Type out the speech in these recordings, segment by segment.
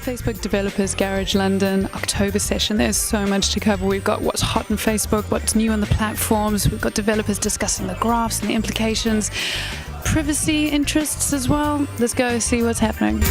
Facebook Developers Garage London October session. There's so much to cover. We've got what's hot on Facebook, what's new on the platforms. We've got developers discussing the graphs and the implications, privacy interests as well. Let's go see what's happening.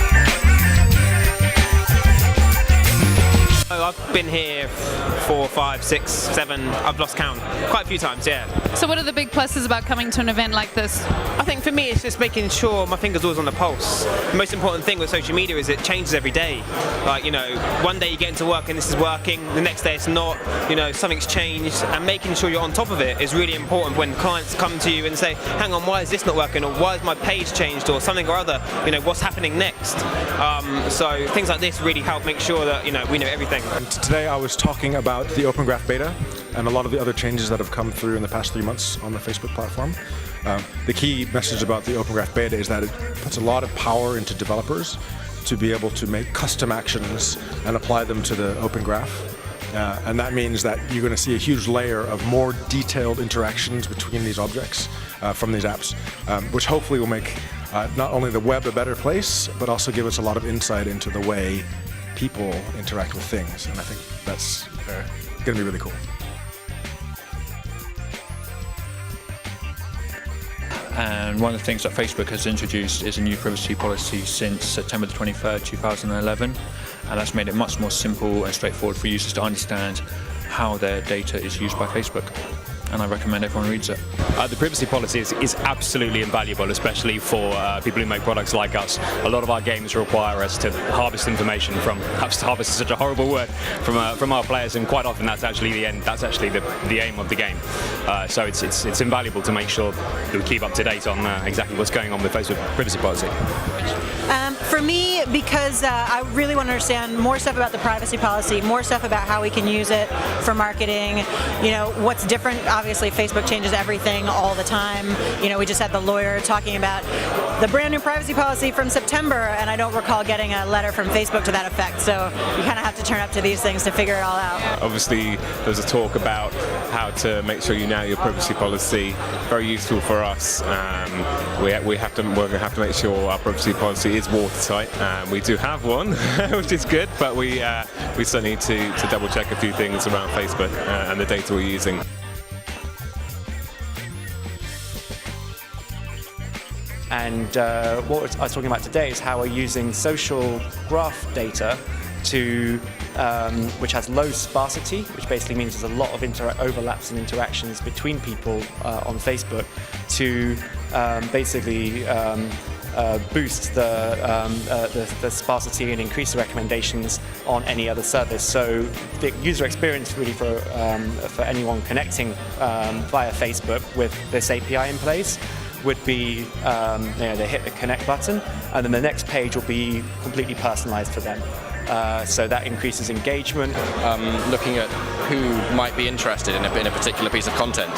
I've been here 4, 5, 6, 7, I've lost count, quite a few times, yeah. So what are the big pluses about coming to an event like this? I think for me it's just making sure my finger's always on the pulse. The most important thing with social media is it changes every day. Like, you know, one day you get into work and this is working, the next day it's not, you know, something's changed, and making sure you're on top of it is really important when clients come to you and say, hang on, why is this not working, or why has my page changed, or something or other, you know, what's happening next? So things like this really help make sure that, you know, we know everything. And today I was talking about the Open Graph beta and a lot of the other changes that have come through in the past 3 months on the Facebook platform. The key message about the Open Graph beta is that it puts a lot of power into developers to be able to make custom actions and apply them to the Open Graph. And that means that you're going to see a huge layer of more detailed interactions between these objects from these apps, which hopefully will make not only the web a better place, but also give us a lot of insight into the way people interact with things. And I think that's going to be really cool. And one of the things that Facebook has introduced is a new privacy policy since September the 23rd, 2011. And that's made it much more simple and straightforward for users to understand how their data is used by Facebook. And I recommend everyone reads it. The privacy policy is absolutely invaluable, especially for people who make products like us. A lot of our games require us to harvest information from, perhaps harvest is such a horrible word, from our players, and quite often that's actually the end. That's actually the aim of the game. So it's invaluable to make sure that we keep up to date on exactly what's going on with Facebook privacy policy. For me, because I really want to understand more stuff about the privacy policy, more stuff about how we can use it for marketing, you know, what's different. Obviously, Facebook changes everything all the time. You know, we just had the lawyer talking about the brand new privacy policy from September, and I don't recall getting a letter from Facebook to that effect. So you kind of have to turn up to these things to figure it all out. Obviously, there's a talk about how to make sure you know your privacy policy. Very useful for us. We're going to have to make sure our privacy policy is watertight. We do have one, which is good, but we still need to double check a few things around Facebook and the data we're using. And what I was talking about today is how we're using social graph data to, which has low sparsity, which basically means there's a lot of overlaps and interactions between people on Facebook, to basically boost the sparsity and increase the recommendations on any other service. So the user experience really for anyone connecting via Facebook with this API in place would be, they hit the connect button, and then the next page will be completely personalized for them. So that increases engagement. Looking at who might be interested in a particular piece of content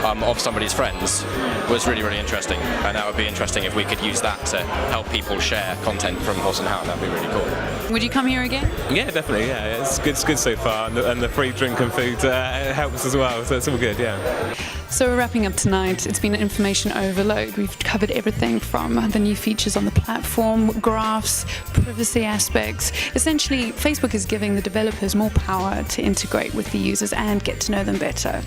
of somebody's friends was really, really interesting. And that would be interesting if we could use that to help people share content from Horse and Hound. That'd be really cool. Would you come here again? Yeah, definitely. Yeah, it's good so far, and the free drink and food helps as well. So it's all good. Yeah. So we're wrapping up tonight. It's been an information overload. We've covered everything from the new features on the platform, graphs, privacy aspects. Essentially, Facebook is giving the developers more power to integrate with the users and get to know them better.